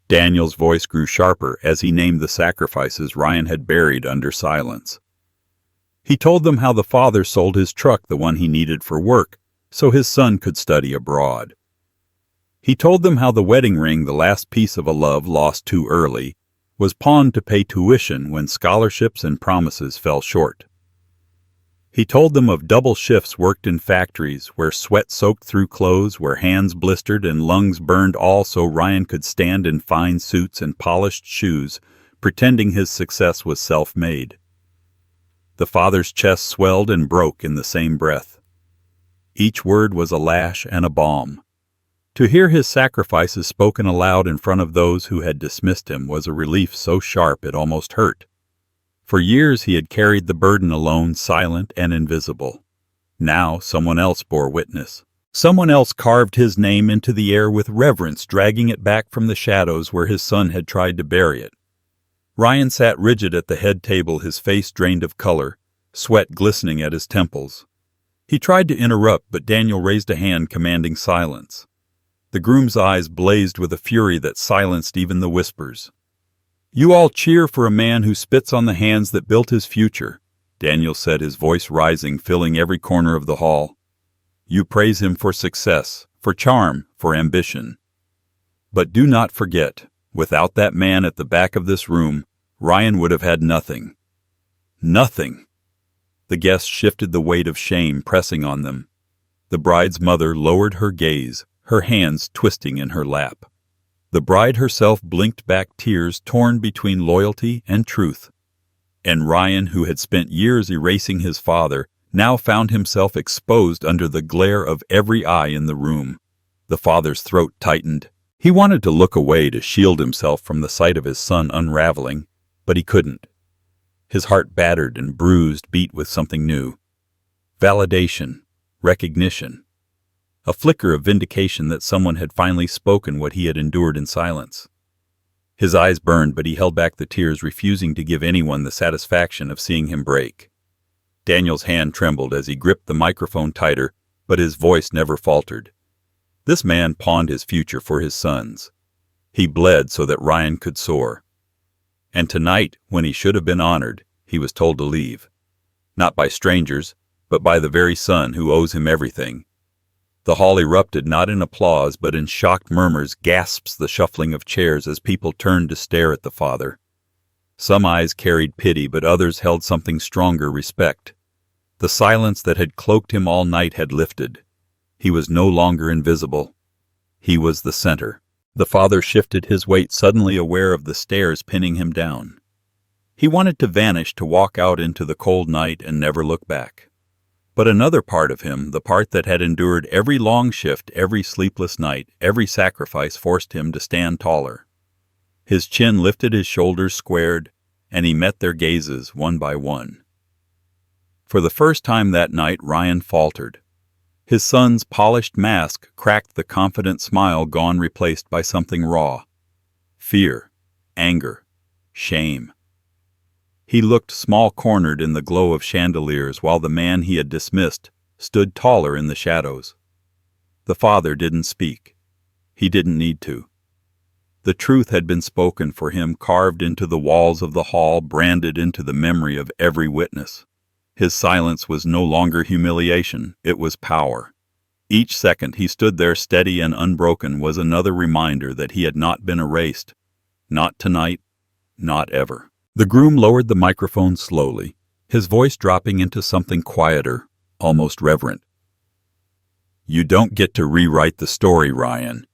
Daniel's voice grew sharper as he named the sacrifices Ryan had buried under silence. He told them how the father sold his truck, the one he needed for work, so his son could study abroad. He told them how the wedding ring, the last piece of a love lost too early, was pawned to pay tuition when scholarships and promises fell short. He told them of double shifts worked in factories where sweat soaked through clothes, where hands blistered and lungs burned, all so Ryan could stand in fine suits and polished shoes, pretending his success was self-made. The father's chest swelled and broke in the same breath. Each word was a lash and a balm. To hear his sacrifices spoken aloud in front of those who had dismissed him was a relief so sharp it almost hurt. For years he had carried the burden alone, silent and invisible. Now someone else bore witness. Someone else carved his name into the air with reverence, dragging it back from the shadows where his son had tried to bury it. Ryan sat rigid at the head table, his face drained of color, sweat glistening at his temples. He tried to interrupt, but Daniel raised a hand commanding silence. The groom's eyes blazed with a fury that silenced even the whispers. "You all cheer for a man who spits on the hands that built his future," Daniel said, his voice rising, filling every corner of the hall. "You praise him for success, for charm, for ambition. But do not forget, without that man at the back of this room, Ryan would have had nothing. Nothing." The guests shifted, the weight of shame pressing on them. The bride's mother lowered her gaze, her hands twisting in her lap. The bride herself blinked back, tears torn between loyalty and truth. And Ryan, who had spent years erasing his father, now found himself exposed under the glare of every eye in the room. The father's throat tightened. He wanted to look away to shield himself from the sight of his son unraveling, but he couldn't. His heart, battered and bruised, beat with something new. Validation, recognition, a flicker of vindication that someone had finally spoken what he had endured in silence. His eyes burned, but he held back the tears, refusing to give anyone the satisfaction of seeing him break. Daniel's hand trembled as he gripped the microphone tighter, but his voice never faltered. This man pawned his future for his sons. He bled so that Ryan could soar. And tonight, when he should have been honored, he was told to leave. Not by strangers, but by the very son who owes him everything. The hall erupted not in applause, but in shocked murmurs, gasps, the shuffling of chairs as people turned to stare at the father. Some eyes carried pity, but others held something stronger, respect. The silence that had cloaked him all night had lifted. He was no longer invisible. He was the center. The father shifted his weight, suddenly aware of the stairs pinning him down. He wanted to vanish, to walk out into the cold night and never look back. But another part of him, the part that had endured every long shift, every sleepless night, every sacrifice, forced him to stand taller. His chin lifted, his shoulders squared, and he met their gazes one by one. For the first time that night, Ryan faltered. His son's polished mask cracked, the confident smile gone, replaced by something raw. Fear, anger, shame. He looked small-cornered in the glow of chandeliers, while the man he had dismissed stood taller in the shadows. The father didn't speak. He didn't need to. The truth had been spoken for him, carved into the walls of the hall, branded into the memory of every witness. His silence was no longer humiliation, it was power. Each second he stood there steady and unbroken was another reminder that he had not been erased. Not tonight, not ever. The groom lowered the microphone slowly, his voice dropping into something quieter, almost reverent. You don't get to rewrite the story, Ryan.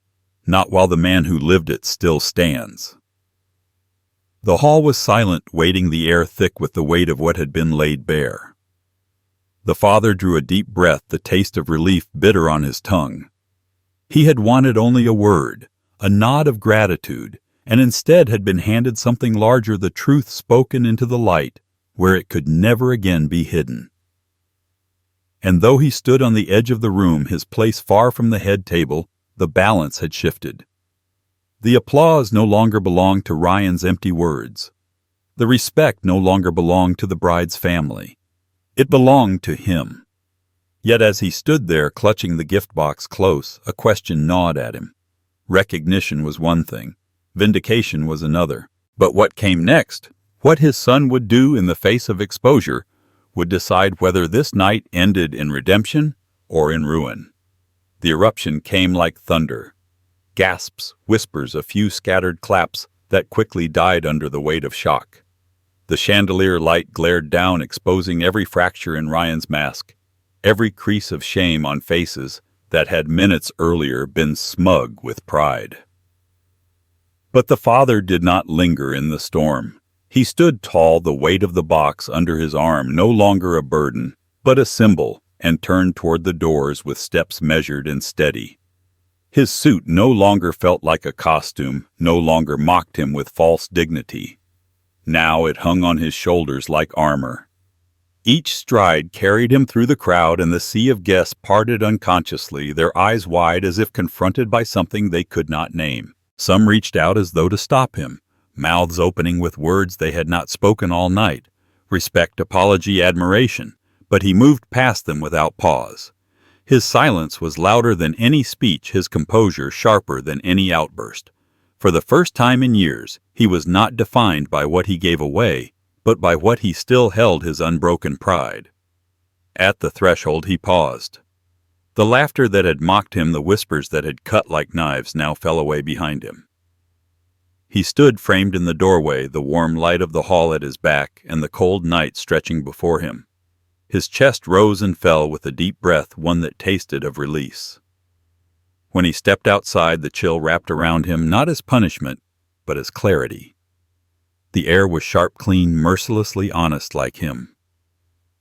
Not while the man who lived it still stands. The hall was silent, weighting the air thick with the weight of what had been laid bare. The father drew a deep breath, the taste of relief bitter on his tongue. He had wanted only a word, a nod of gratitude, and instead had been handed something larger, the truth spoken into the light, where it could never again be hidden. And though he stood on the edge of the room, his place far from the head table, the balance had shifted. The applause no longer belonged to Ryan's empty words. The respect no longer belonged to the bride's family. It belonged to him. Yet as he stood there, clutching the gift box close, a question gnawed at him. Recognition was one thing. Vindication was another. But what came next, what his son would do in the face of exposure, would decide whether this night ended in redemption or in ruin. The eruption came like thunder. Gasps, whispers, a few scattered claps that quickly died under the weight of shock. The chandelier light glared down, exposing every fracture in Ryan's mask, every crease of shame on faces that had minutes earlier been smug with pride. But the father did not linger in the storm. He stood tall, the weight of the box under his arm no longer a burden, but a symbol, and turned toward the doors with steps measured and steady. His suit no longer felt like a costume, no longer mocked him with false dignity. Now it hung on his shoulders like armor. Each stride carried him through the crowd, and the sea of guests parted unconsciously, their eyes wide as if confronted by something they could not name. Some reached out as though to stop him, mouths opening with words they had not spoken all night, respect, apology, admiration, but he moved past them without pause. His silence was louder than any speech, his composure sharper than any outburst. For the first time in years, he was not defined by what he gave away, but by what he still held, his unbroken pride. At the threshold he paused. The laughter that had mocked him, the whispers that had cut like knives, now fell away behind him. He stood framed in the doorway, the warm light of the hall at his back and the cold night stretching before him. His chest rose and fell with a deep breath, one that tasted of release. When he stepped outside, the chill wrapped around him, not as punishment, but as clarity. The air was sharp, clean, mercilessly honest like him.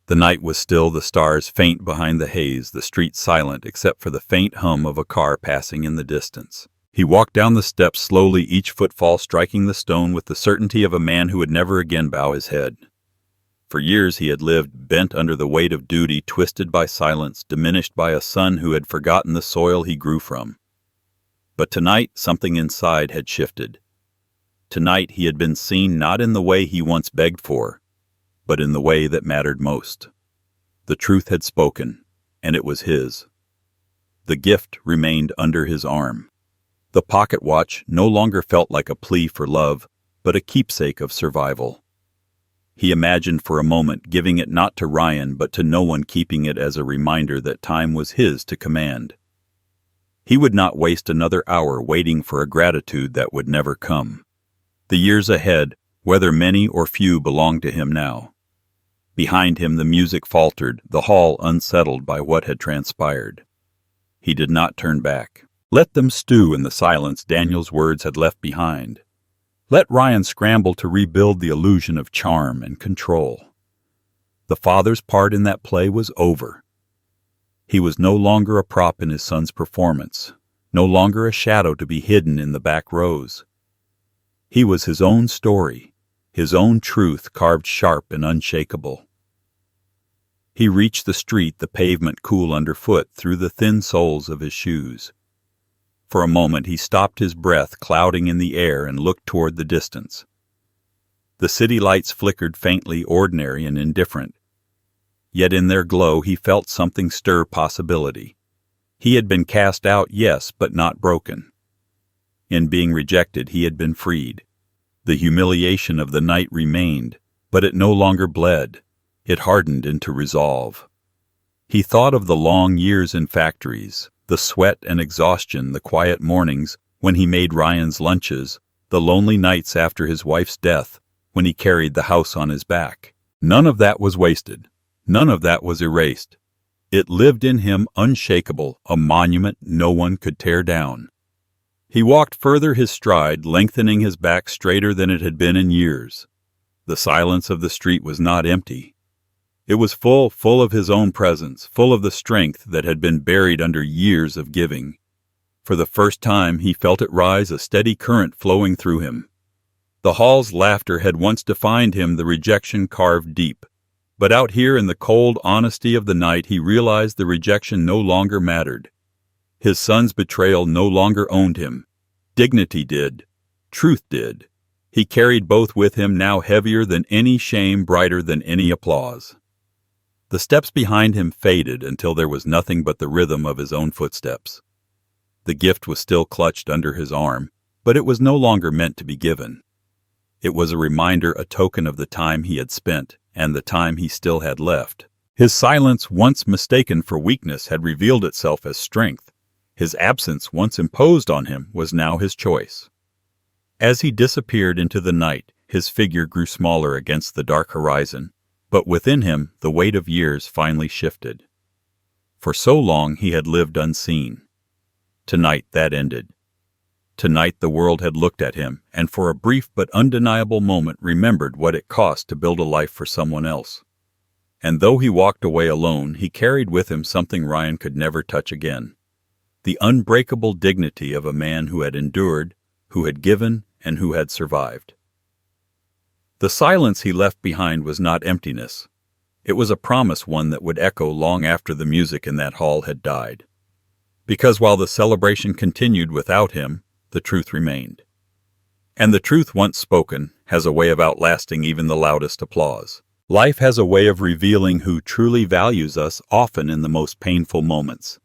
The night was still, the stars faint behind the haze, the street silent except for the faint hum of a car passing in the distance. He walked down the steps slowly, each footfall striking the stone with the certainty of a man who would never again bow his head. For years he had lived, bent under the weight of duty, twisted by silence, diminished by a son who had forgotten the soil he grew from. But tonight something inside had shifted. Tonight he had been seen not in the way he once begged for, but in the way that mattered most. The truth had spoken, and it was his. The gift remained under his arm. The pocket watch no longer felt like a plea for love, but a keepsake of survival. He imagined for a moment giving it not to Ryan but to no one, keeping it as a reminder that time was his to command. He would not waste another hour waiting for a gratitude that would never come. The years ahead, whether many or few, belonged to him now. Behind him the music faltered, the hall unsettled by what had transpired. He did not turn back. Let them stew in the silence Daniel's words had left behind. Let Ryan scramble to rebuild the illusion of charm and control. The father's part in that play was over. He was no longer a prop in his son's performance, no longer a shadow to be hidden in the back rows. He was his own story, his own truth carved sharp and unshakable. He reached the street, the pavement cool underfoot through the thin soles of his shoes. For a moment he stopped, his breath clouding in the air, and looked toward the distance. The city lights flickered faintly, ordinary and indifferent. Yet in their glow he felt something stir possibility. He had been cast out, yes, but not broken. In being rejected he had been freed. The humiliation of the night remained, but it no longer bled. It hardened into resolve. He thought of the long years in factories, the sweat and exhaustion, the quiet mornings when he made Ryan's lunches, the lonely nights after his wife's death when he carried the house on his back. None of that was wasted. None of that was erased. It lived in him unshakable, a monument no one could tear down. He walked further, his stride lengthening, his back straighter than it had been in years. The silence of the street was not empty. It was full of his own presence, full of the strength that had been buried under years of giving. For the first time he felt it rise, a steady current flowing through him. The hall's laughter had once defined him, the rejection carved deep. But out here in the cold honesty of the night he realized the rejection no longer mattered. His son's betrayal no longer owned him. Dignity did. Truth did. He carried both with him, now heavier than any shame, brighter than any applause. The steps behind him faded until there was nothing but the rhythm of his own footsteps. The gift was still clutched under his arm, but it was no longer meant to be given. It was a reminder, a token of the time he had spent and the time he still had left. His silence, once mistaken for weakness, had revealed itself as strength. His absence, once imposed on him, was now his choice. As he disappeared into the night, his figure grew smaller against the dark horizon, but within him the weight of years finally shifted. For so long he had lived unseen. Tonight that ended. Tonight the world had looked at him, and for a brief but undeniable moment remembered what it cost to build a life for someone else. And though he walked away alone, he carried with him something Ryan could never touch again. The unbreakable dignity of a man who had endured, who had given, and who had survived. The silence he left behind was not emptiness. It was a promise, one that would echo long after the music in that hall had died. Because while the celebration continued without him, the truth remained. And the truth, once spoken, has a way of outlasting even the loudest applause. Life has a way of revealing who truly values us, often in the most painful moments.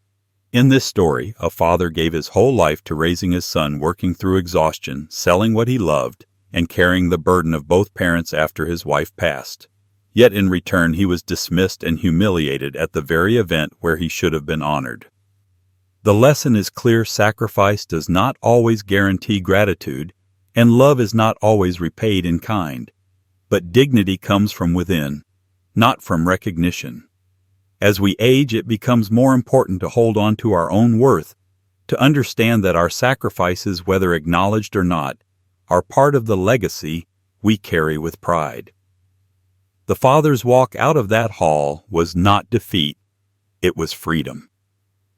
In this story, a father gave his whole life to raising his son, working through exhaustion, selling what he loved, and carrying the burden of both parents after his wife passed. Yet in return he was dismissed and humiliated at the very event where he should have been honored. The lesson is clear: sacrifice does not always guarantee gratitude, and love is not always repaid in kind. But dignity comes from within, not from recognition. As we age, it becomes more important to hold on to our own worth, to understand that our sacrifices, whether acknowledged or not, are part of the legacy we carry with pride. The father's walk out of that hall was not defeat, it was freedom.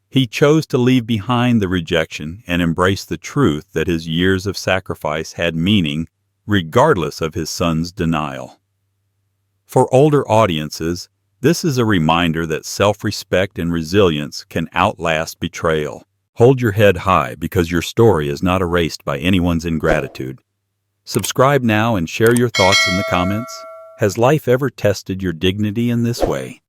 He chose to leave behind the rejection and embrace the truth that his years of sacrifice had meaning, regardless of his son's denial. For older audiences, this is a reminder that self-respect and resilience can outlast betrayal. Hold your head high because your story is not erased by anyone's ingratitude. Subscribe now and share your thoughts in the comments. Has life ever tested your dignity in this way?